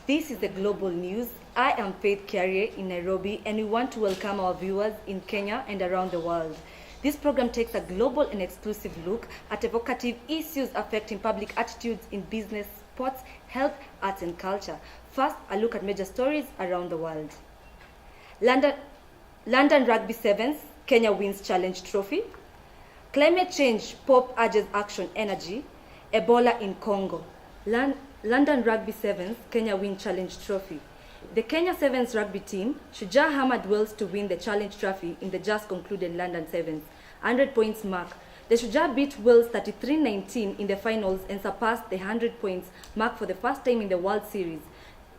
This is the Global News. I am Kiarie in Nairobi, and we want to welcome our viewers in Kenya and around the world. This program takes a global and exclusive look at evocative issues affecting public attitudes in business, sports, health, arts and culture. First, a look at major stories around the world. London Rugby Sevens, Kenya wins Challenge Trophy. Climate change, Pope urges action energy. Ebola in Congo. London Rugby Sevens, Kenya win Challenge Trophy. The Kenya Sevens rugby team, Shujaa hammered Wales to win the Challenge Trophy in the just concluded London Sevens, 100 points mark. The Shujaa beat Wales 33-19 in the finals and surpassed the 100 points mark for the first time in the World Series.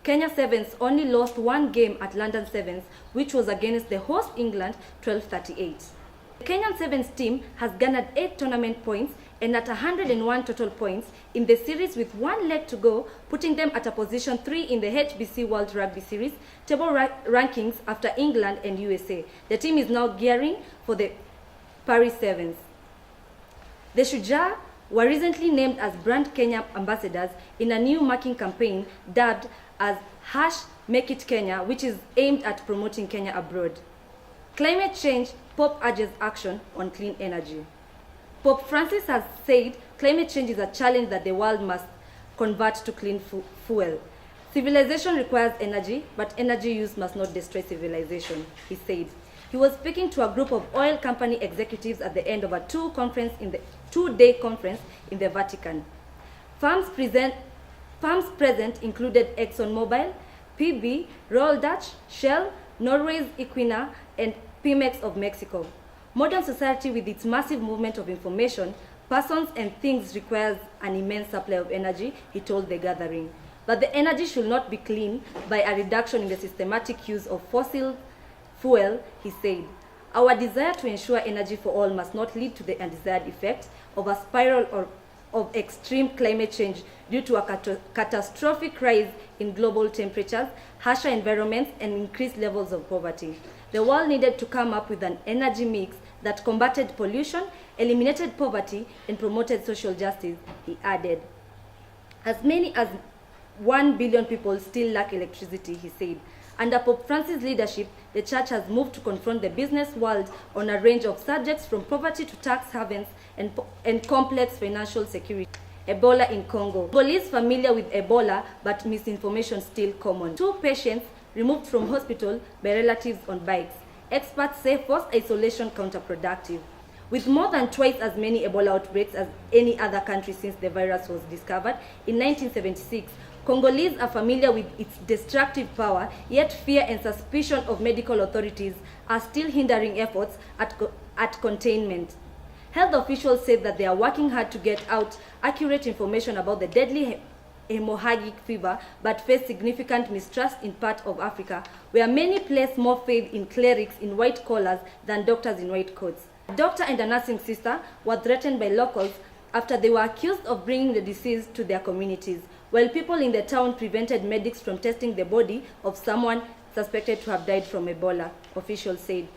Kenya Sevens only lost one game at London Sevens, which was against the host England 12-38. The Kenyan Sevens team has garnered 8 tournament points and at 101 total points in the series with one leg to go, putting them at a position 3 in the HBC World Rugby Series table rankings after England and USA. The team is now gearing for the Paris Sevens. The Shujaa were recently named as brand Kenya ambassadors in a new marketing campaign dubbed as #MakeItKenya, which is aimed at promoting Kenya abroad. Climate change, Pope urges action on clean energy. Pope Francis has said climate change is a challenge that the world must convert to clean fuel. Civilization requires energy, but energy use must not destroy civilization, he said. He was speaking to a group of oil company executives at the end of a two-day conference in the Vatican. Firms present included ExxonMobil, PB, Royal Dutch, Shell, Norway's Equinor, and Pemex of Mexico. Modern society, with its massive movement of information, persons and things, requires an immense supply of energy, he told the gathering. But the energy should not be clean by a reduction in the systematic use of fossil fuel, he said. Our desire to ensure energy for all must not lead to the undesired effect of a spiral of extreme climate change due to a catastrophic rise in global temperatures, harsher environments, and increased levels of poverty. The world needed to come up with an energy mix that combated pollution, eliminated poverty, and promoted social justice, he added. As many as 1 billion people still lack electricity, he said. Under Pope Francis' leadership, the Church has moved to confront the business world on a range of subjects from poverty to tax havens and complex financial security. Ebola in Congo. Police familiar with Ebola, but misinformation still common. 2 patients removed from hospital by relatives on bikes. Experts say forced isolation counterproductive. With more than twice as many Ebola outbreaks as any other country since the virus was discovered in 1976, Congolese are familiar with its destructive power, yet fear and suspicion of medical authorities are still hindering efforts at containment. Health officials said that they are working hard to get out accurate information about the deadly hemorrhagic fever, but face significant mistrust in part of Africa, where many place more faith in clerics in white collars than doctors in white coats. A doctor and a nursing sister were threatened by locals after they were accused of bringing the disease to their communities, while people in the town prevented medics from testing the body of someone suspected to have died from Ebola, officials said.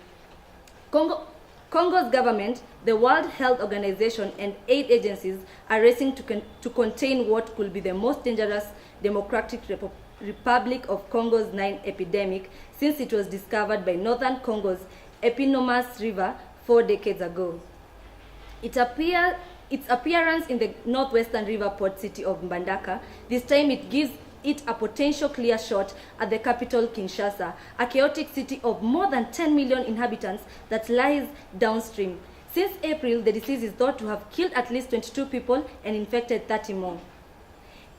Congo's government, the World Health Organization, and aid agencies are racing to contain what could be the most dangerous Democratic Republic of Congo's 9 epidemic since it was discovered by northern Congo's eponymous river 4 decades ago. Its appearance in the northwestern river port city of Mbandaka, this time it gives it a potential clear shot at the capital Kinshasa, a chaotic city of more than 10 million inhabitants that lies downstream. Since April, the disease is thought to have killed at least 22 people and infected 30 more.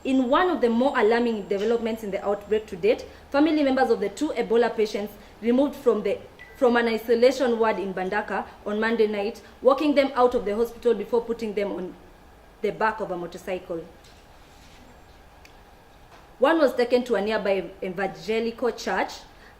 In one of the more alarming developments in the outbreak to date, family members of the 2 Ebola patients removed from an isolation ward in Mbandaka on Monday night, walking them out of the hospital before putting them on the back of a motorcycle. One was taken to a nearby evangelical church,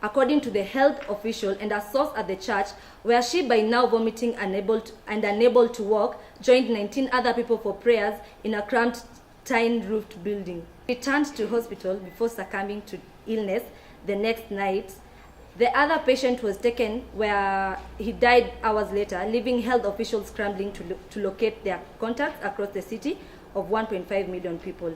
according to the health official and a source at the church, where she, by now vomiting and unable to walk, joined 19 other people for prayers in a cramped tin-roofed building. Returned to hospital before succumbing to illness the next night. The other patient was taken where he died hours later, leaving health officials scrambling to locate their contacts across the city of 1.5 million people.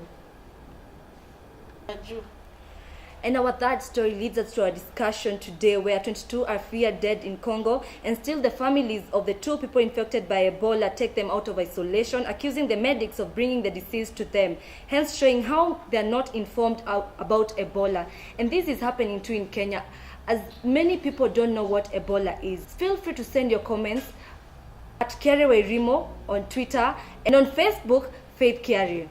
And our third story leads us to our discussion today, where 22 are feared dead in Congo, and still the families of the 2 people infected by Ebola take them out of isolation, accusing the medics of bringing the disease to them, hence showing how they are not informed about Ebola. And this is happening too in Kenya, as many people don't know what Ebola is. Feel free to send your comments at Kiarie on Twitter, and on Facebook, Faith Kiarie.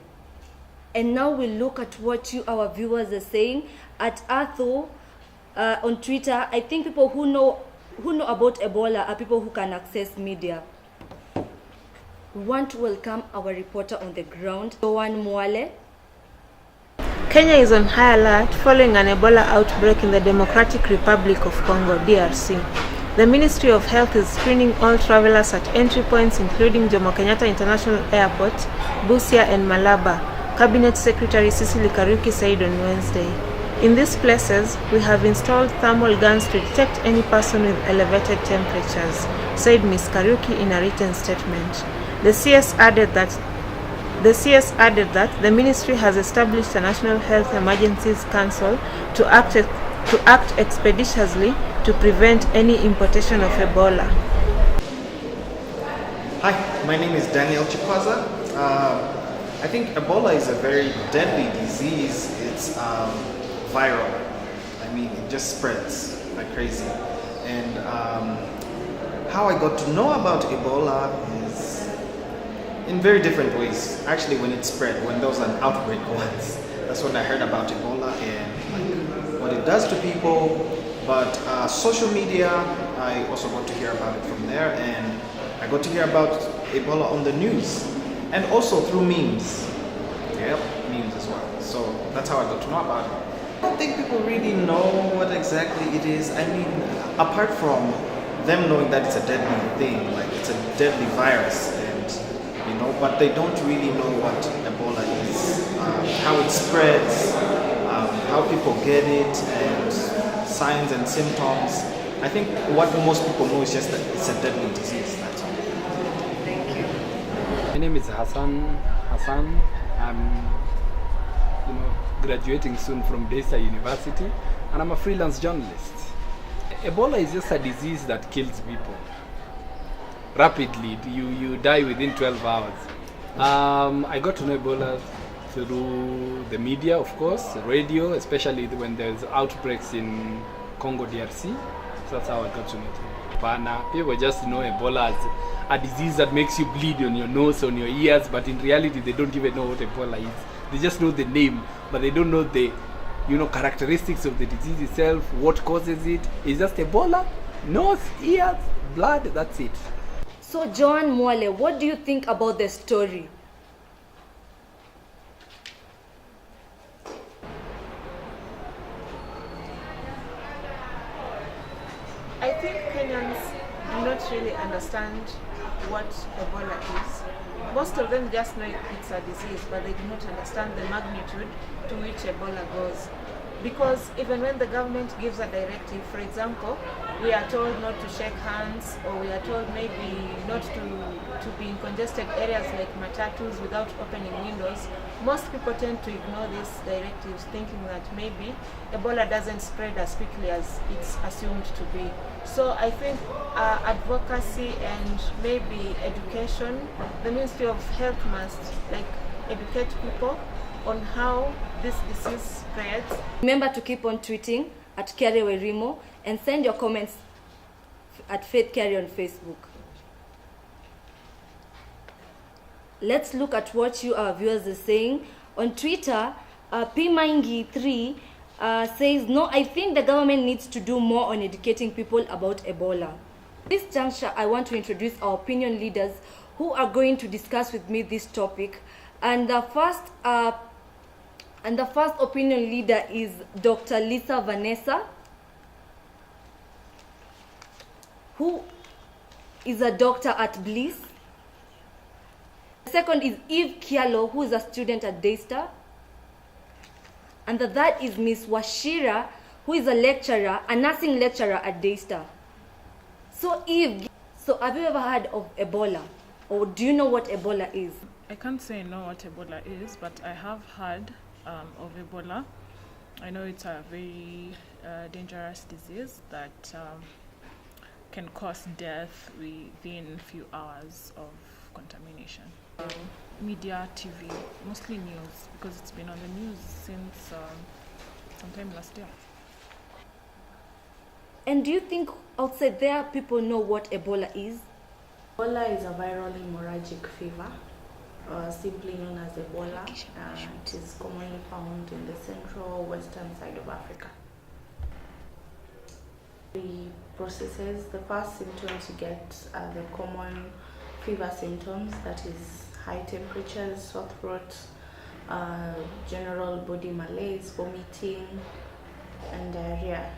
And now we'll look at what you, our viewers, are saying. At Arthur on Twitter, I think people who know about Ebola are people who can access media. We want to welcome our reporter on the ground, Joan Mwale. Kenya is on high alert following an Ebola outbreak in the Democratic Republic of Congo, DRC. The Ministry of Health is screening all travelers at entry points including Jomo Kenyatta International Airport, Busia and Malaba, Cabinet Secretary Cecily Karuki said on Wednesday. In these places, we have installed thermal guns to detect any person with elevated temperatures, said Ms. Karuki in a written statement. The CS added that the ministry has established a National Health Emergencies Council to act expeditiously to prevent any importation of Ebola. Hi, my name is Daniel Chikwaza. I think Ebola is a very deadly disease. It's viral. I mean, it just spreads like crazy. And how I got to know about Ebola is in very different ways. Actually, when it spread, when there was an outbreak once, that's when I heard about Ebola and what it does to people. But social media, I also got to hear about it from there, and I got to hear about Ebola on the news, and also through memes. Yep, memes as well. So that's how I got to know about it. I don't think people really know what exactly it is. I mean, apart from them knowing that it's a deadly thing, like it's a deadly virus, and but they don't really know what Ebola is, how it spreads, how people get it, and signs and symptoms. I think what most people know is just that it's a deadly disease. That's all. Thank you. My name is Hassan. I'm graduating soon from Desa University, and I'm a freelance journalist. Ebola is just a disease that kills people rapidly. You die within 12 hours. I got to know Ebola through the media, of course, radio, especially when there's outbreaks in Congo, DRC. So that's how I got to know it. People just know Ebola as a disease that makes you bleed on your nose, on your ears, but in reality they don't even know what Ebola is. They just know the name, but they don't know the characteristics of the disease itself, what causes it. It's just Ebola, nose, ears, blood, that's it. So Joan Mwale, what do you think about the story? I think Kenyans do not really understand what Ebola is. Most of them just know it's a disease, but they do not understand the magnitude to which Ebola goes. Because even when the government gives a directive, for example, we are told not to shake hands, or we are told maybe not to be in congested areas like matatus without opening windows, most people tend to ignore these directives, thinking that maybe Ebola doesn't spread as quickly as it's assumed to be. So I think advocacy and maybe education, the Ministry of Health must educate people on how this disease spreads. Remember to keep on tweeting at Kiarie and send your comments at Faith Kiarie on Facebook. Let's look at what you, our viewers, are saying. On Twitter, Pimangi3 says, no, I think the government needs to do more on educating people about Ebola. At this juncture, I want to introduce our opinion leaders who are going to discuss with me this topic. And the first opinion leader is Dr. Lisa Vanessa, who is a doctor at Bliss. The second is Eve Kialo, who is a student at Daystar. And the third is Miss Washira, who is a lecturer, a nursing lecturer at Daystar. So Eve, have you ever heard of Ebola? Or do you know what Ebola is? I can't say I know what Ebola is, but I have heard of Ebola. I know it's a very dangerous disease that can cause death within few hours of contamination. Media, TV, mostly news, because it's been on the news since sometime last year. And do you think outside there people know what Ebola is? Ebola is a viral hemorrhagic fever, simply known as Ebola. It is commonly found in the central western side of Africa. The processes, the first symptoms you get are the common fever symptoms, that is high temperatures, sore throat, general body malaise, vomiting, and diarrhea.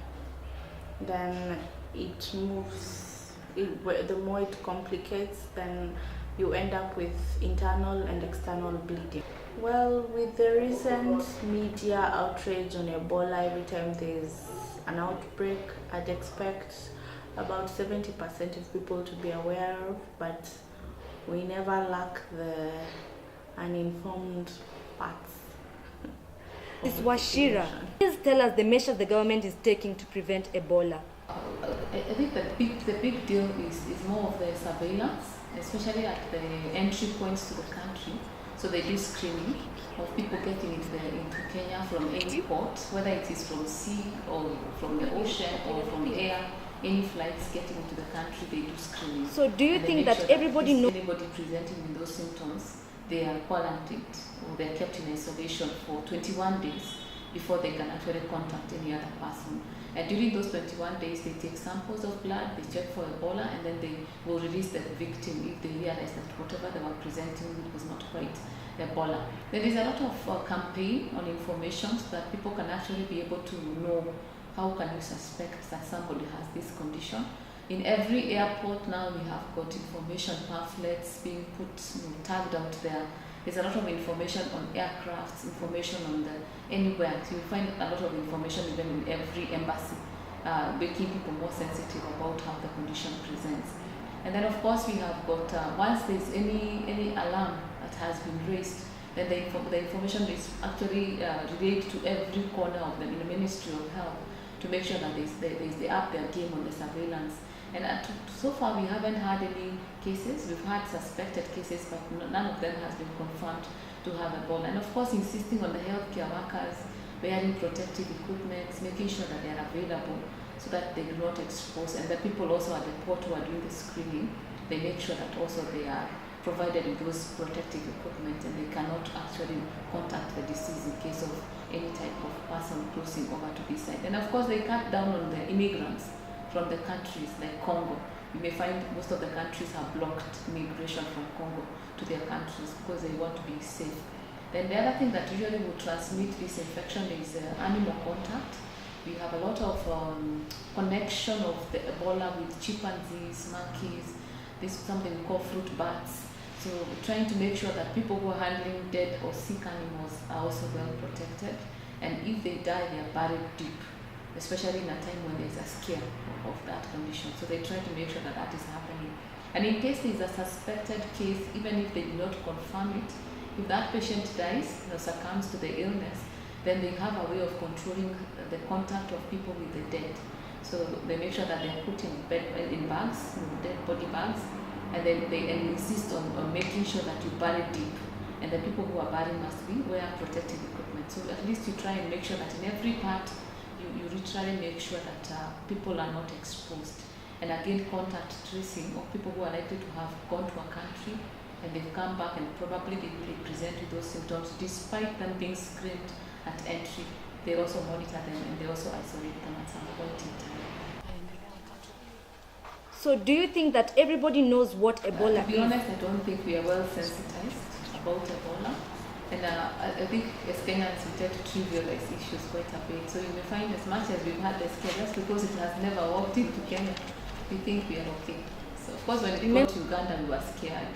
Then it moves, the more it complicates, then you end up with internal and external bleeding. Well, with the recent media outrage on Ebola, every time there's an outbreak, I'd expect about 70% of people to be aware of, but we never lack the uninformed parts. This Washira. Please tell us the measures the government is taking to prevent Ebola. I think the big deal is more of the surveillance, especially at the entry points to the country. So they do screening of people getting into Kenya from any port, whether it is from sea or from the ocean or from the air. Any flights getting into the country, they do screening. So do you think that everybody knows? Anybody presenting with those symptoms, they are quarantined or they are kept in isolation for 21 days before they can actually contact any other person. And during those 21 days, they take samples of blood, they check for Ebola, and then they will release the victim if they realize that whatever they were presenting was not quite Ebola. There is a lot of campaign on information so that people can actually be able to know how can you suspect that somebody has this condition. In every airport now we have got information pamphlets being put, tagged out there. There's a lot of information on aircrafts, information on anywhere. So you find a lot of information even in every embassy, making people more sensitive about how the condition presents. And then of course we have got, once there's any alarm that has been raised, then the information is actually relayed to every corner of the Ministry of Health to make sure that they up their game on the surveillance. And so far we haven't had any cases. We've had suspected cases, but none of them has been confirmed to have Ebola. And of course insisting on the healthcare workers wearing protective equipment, making sure that they are available so that they do not expose. And the people also at the port who are doing the screening, they make sure that also they are provided with those protective equipment and they cannot actually contact the disease in case of any type of person crossing over to this side. And of course they cut down on the immigrants from the countries like Congo. You may find most of the countries have blocked immigration from Congo to their countries because they want to be safe. Then the other thing that usually will transmit this infection is animal contact. We have a lot of connection of the Ebola with chimpanzees, monkeys. This is something we call fruit bats. So we're trying to make sure that people who are handling dead or sick animals are also well protected. And if they die, they are buried deep, especially in a time when there's a scare of that condition. So they try to make sure that that is happening. And in case there's a suspected case, even if they do not confirm it, if that patient dies or succumbs to the illness, then they have a way of controlling the contact of people with the dead. So they make sure that they're put in bags, dead body bags, and then they insist on making sure that you bury deep. And the people who are burying must wear protective equipment. So at least you try and make sure that in every part, you literally make sure that people are not exposed. And again, contact tracing of people who are likely to have gone to a country and they've come back and probably they present with those symptoms despite them being screened at entry. They also monitor them and they also isolate them at some point in time. So do you think that everybody knows what Ebola is? To be honest, I don't think we are well sensitized about Ebola. And I think as Kenyans we tend to trivialize issues quite a bit. So you may find as much as we've had the scare, just because it has never walked into Kenya, we think we are okay. So of course when it got to Uganda we were scared.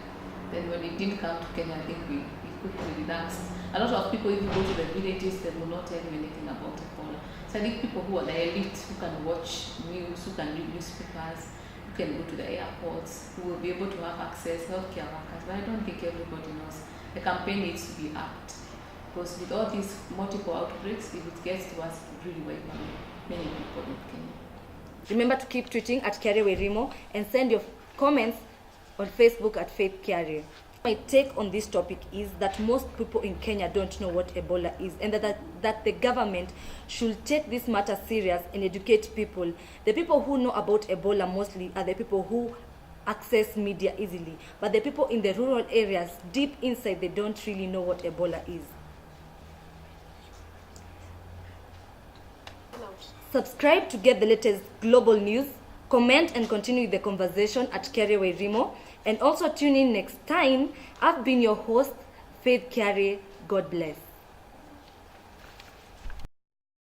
Then when it didn't come to Kenya, I think we quickly relaxed. A lot of people, if you go to the villages, they will not tell you anything about Ebola. So I think people who are the elite, who can watch news, who can read newspapers, who can go to the airports, who will be able to have access, healthcare workers, but I don't think everybody knows. The campaign needs to be upped because with all these multiple outbreaks, if it gets to us, it will really wipe out many people in Kenya. Remember to keep tweeting at Kiarie Werimo and send your comments on Facebook at Faith Kiarie. My take on this topic is that most people in Kenya don't know what Ebola is, and that the government should take this matter serious and educate people. The people who know about Ebola mostly are the people who access media easily, but the people in the rural areas, deep inside, they don't really know what Ebola is. Subscribe to get the latest global news, comment and continue the conversation at Kiarie Werimo, and also tune in next time. I've been your host, Faith Kiarie. God bless.